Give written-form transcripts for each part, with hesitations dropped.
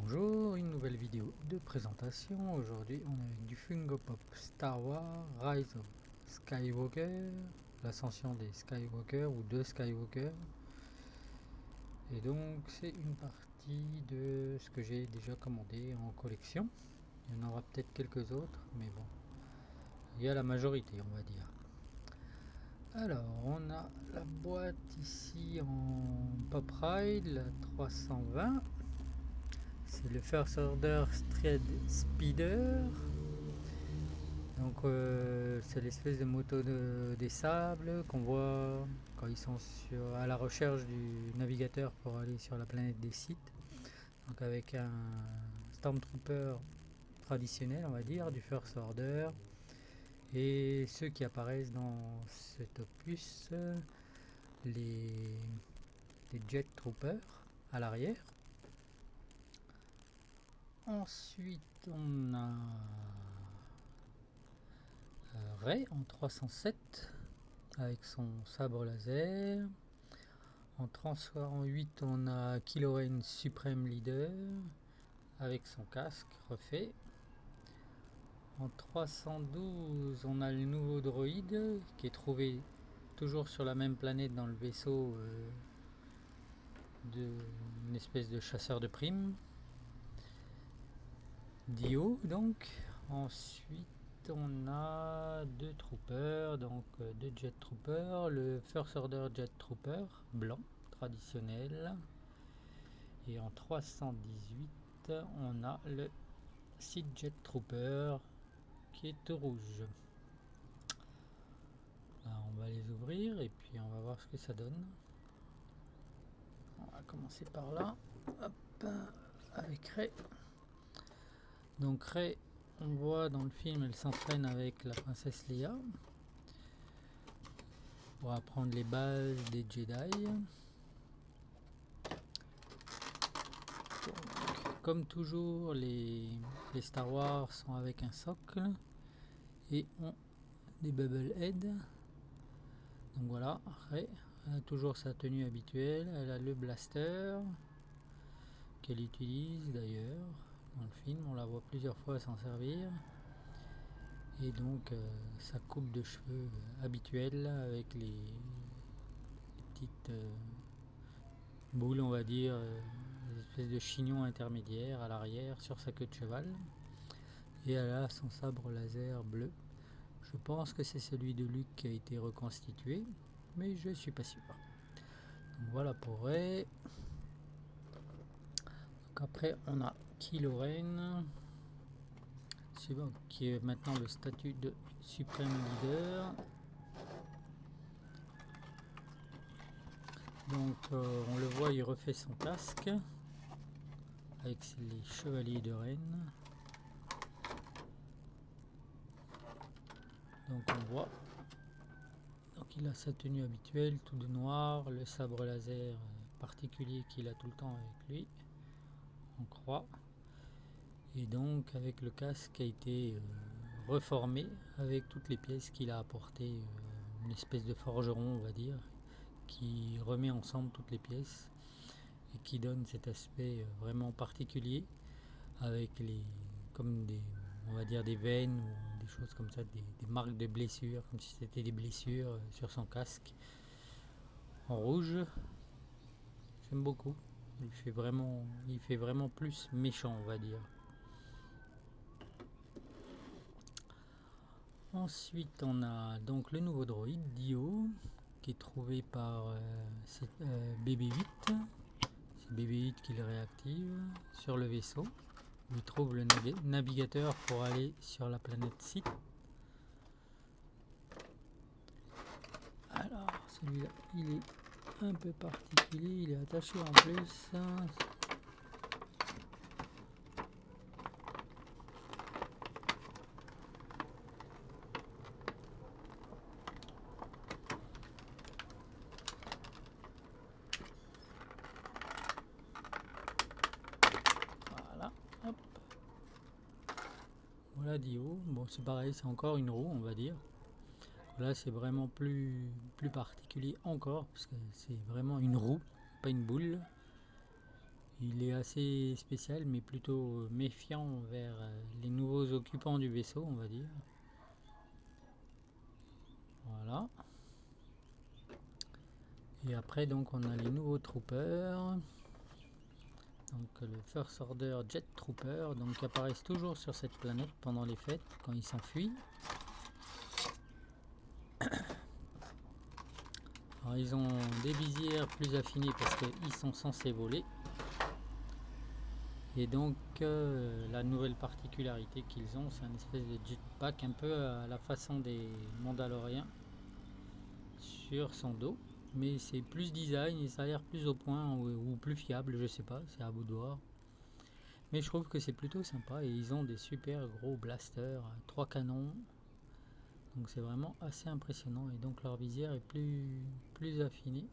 Bonjour, une nouvelle vidéo de présentation. Aujourd'hui, on est avec du Funko Pop Star Wars Rise of Skywalker, l'ascension des Skywalker ou de Skywalker. Et donc, c'est une partie de ce que j'ai déjà commandé en collection. Il y en aura peut-être quelques autres, mais bon, il y a la majorité, on va dire. Alors, on a la boîte ici en Pop Ride, la 320. C'est le First Order Street Speeder. Donc c'est l'espèce de moto des sables qu'on voit quand ils sont à la recherche du navigateur pour aller sur la planète des Sith. Donc avec un Stormtrooper traditionnel, on va dire, du First Order. Et ceux qui apparaissent dans cet opus, les, les Jet Troopers à l'arrière. Ensuite, on a Rey en 307 avec son sabre laser. En transparent 8, on a Kylo Ren Supreme Leader avec son casque refait. En 312, on a le nouveau droïde qui est trouvé toujours sur la même planète dans le vaisseau d'une espèce de chasseur de primes. Dio donc. Ensuite, on a deux troopers, donc deux jet troopers, le First Order Jet Trooper blanc traditionnel, et en 318 on a le Sith Jet Trooper qui est tout rouge. Alors, on va les ouvrir et puis on va voir ce que ça donne. On va commencer par là. Hop, avec Rey. Donc Rey, on voit dans le film, elle s'entraîne avec la princesse Leia pour apprendre les bases des Jedi. Donc, comme toujours, les Star Wars sont avec un socle et ont des bubble head. Donc voilà, Rey, elle a toujours sa tenue habituelle, elle a le blaster qu'elle utilise d'ailleurs dans le film, on la voit plusieurs fois s'en servir. Et donc sa coupe de cheveux habituelle avec les petites boules, on va dire, des espèces de chignons intermédiaires à l'arrière sur sa queue de cheval. Et elle a son sabre laser bleu. Je pense que c'est celui de Luke qui a été reconstitué, mais je suis pas sûr. Donc voilà pour Rey. Donc après on a Kylo Ren, qui est maintenant le statut de Supreme Leader. Donc on le voit, il refait son casque avec les chevaliers de Rennes. Donc on voit, donc il a sa tenue habituelle, tout de noir, le sabre laser particulier qu'il a tout le temps avec lui, en croix. Et donc avec le casque qui a été reformé avec toutes les pièces qu'il a apportées, une espèce de forgeron on va dire, qui remet ensemble toutes les pièces et qui donne cet aspect vraiment particulier avec comme on va dire des veines ou des choses comme ça, des marques de blessures, comme si c'était des blessures sur son casque en rouge. J'aime beaucoup. Il fait vraiment plus méchant, on va dire. Ensuite, on a donc le nouveau droïde Dio qui est trouvé par BB-8. C'est BB-8 qui le réactive sur le vaisseau. Il trouve le navigateur pour aller sur la planète Sith. Alors, celui-là, il est un peu particulier, il est attaché en plus. Voilà, hop. Voilà Dio. Bon, c'est pareil, c'est encore une roue, on va dire. Là, c'est vraiment plus particulier encore, parce que c'est vraiment une roue, pas une boule. Il est assez spécial, mais plutôt méfiant vers les nouveaux occupants du vaisseau, on va dire. Voilà. Et après, donc, on a les nouveaux troopers. Donc, le First Order Jet Trooper, donc, qui apparaissent toujours sur cette planète pendant les fêtes, quand ils s'enfuient. Alors, ils ont des visières plus affinées parce qu'ils sont censés voler. Et donc, la nouvelle particularité qu'ils ont, c'est un espèce de jetpack un peu à la façon des Mandaloriens sur son dos. Mais c'est plus design et ça a l'air plus au point ou plus fiable, je sais pas, c'est à vous de voir. Mais je trouve que c'est plutôt sympa et ils ont des super gros blasters, 3 canons. Donc c'est vraiment assez impressionnant et donc leur visière est plus affinée.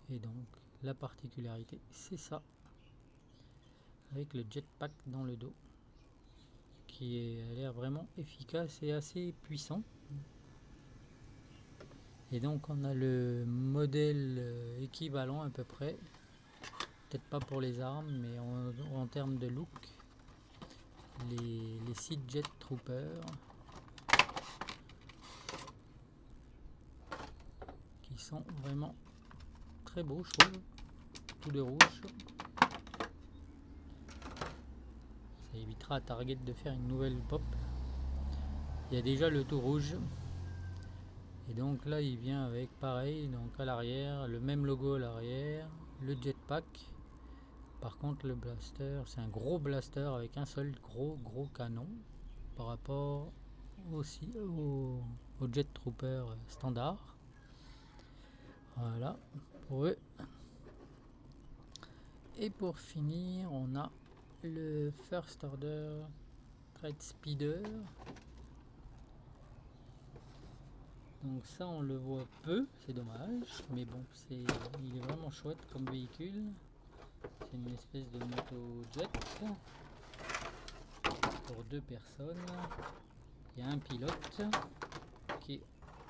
Et donc la particularité, c'est ça. Avec le jetpack dans le dos. Qui a l'air vraiment efficace et assez puissant. Et donc on a le modèle équivalent à peu près, peut-être pas pour les armes, mais en termes de look, les Sith Jet Troopers, qui sont vraiment très beaux, je trouve, tout de rouge. Ça évitera à Target de faire une nouvelle pop. Il y a déjà le tout rouge. Et donc là il vient avec pareil, donc à l'arrière, le même logo à l'arrière, le jetpack. Par contre le blaster, c'est un gros blaster avec un seul gros canon par rapport aussi au Jet Trooper standard. Voilà pour eux. Et pour finir, on a le First Order Trade Speeder. Donc ça on le voit peu, c'est dommage, mais bon, il est vraiment chouette comme véhicule. C'est une espèce de moto jet pour 2 personnes. Il y a un pilote qui est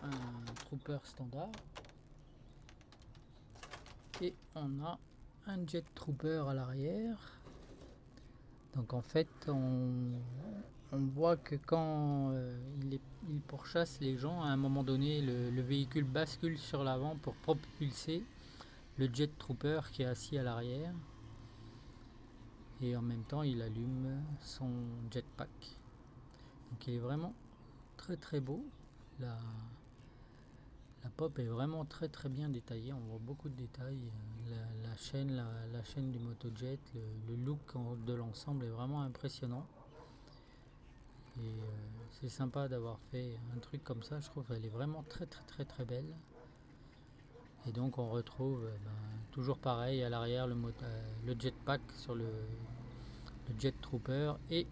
un trooper standard et on a un jet trooper à l'arrière. Donc en fait on voit que quand il pourchasse les gens, à un moment donné le véhicule bascule sur l'avant pour propulser le jet trooper qui est assis à l'arrière et en même temps il allume son jetpack. Donc il est vraiment très beau. La pop est vraiment très bien détaillée, on voit beaucoup de détails. La chaîne du motojet, le look de l'ensemble est vraiment impressionnant. Et c'est sympa d'avoir fait un truc comme ça, je trouve qu'elle est vraiment très belle. Et donc on retrouve toujours pareil à l'arrière le jetpack sur le jet trooper et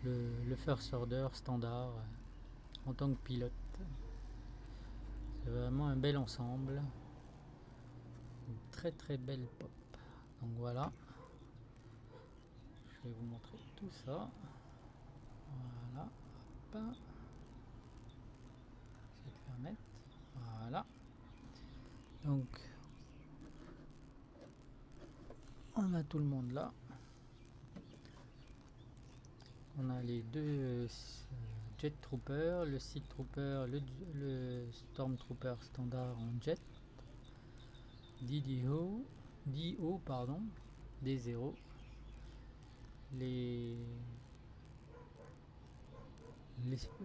le first order standard en tant que pilote. C'est vraiment un bel ensemble, une très belle pop. Donc voilà, je vais vous montrer tout ça. Voilà, hop. Je vais te faire mettre. Voilà. Donc on a tout le monde là. On a les deux Jet Trooper, le Sith Trooper, le Stormtrooper standard en jet, DO pardon, D0,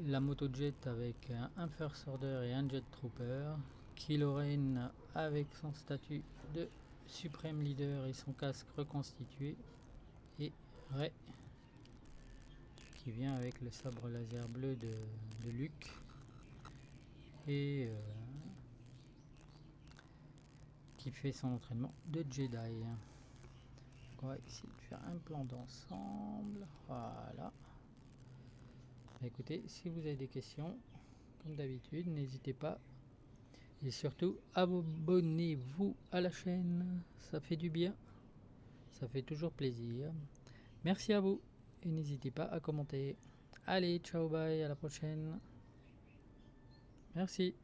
la motojet avec un First Order et un Jet Trooper, Kylo Ren avec son statut de Supreme Leader et son casque reconstitué, et Rey qui vient avec le sabre laser bleu de Luke et qui fait son entraînement de Jedi. Donc on va essayer de faire un plan d'ensemble. Voilà. Écoutez, si vous avez des questions, comme d'habitude, n'hésitez pas. Et surtout, abonnez-vous à la chaîne. Ça fait du bien. Ça fait toujours plaisir. Merci à vous. Et n'hésitez pas à commenter. Allez, ciao, bye, à la prochaine. Merci.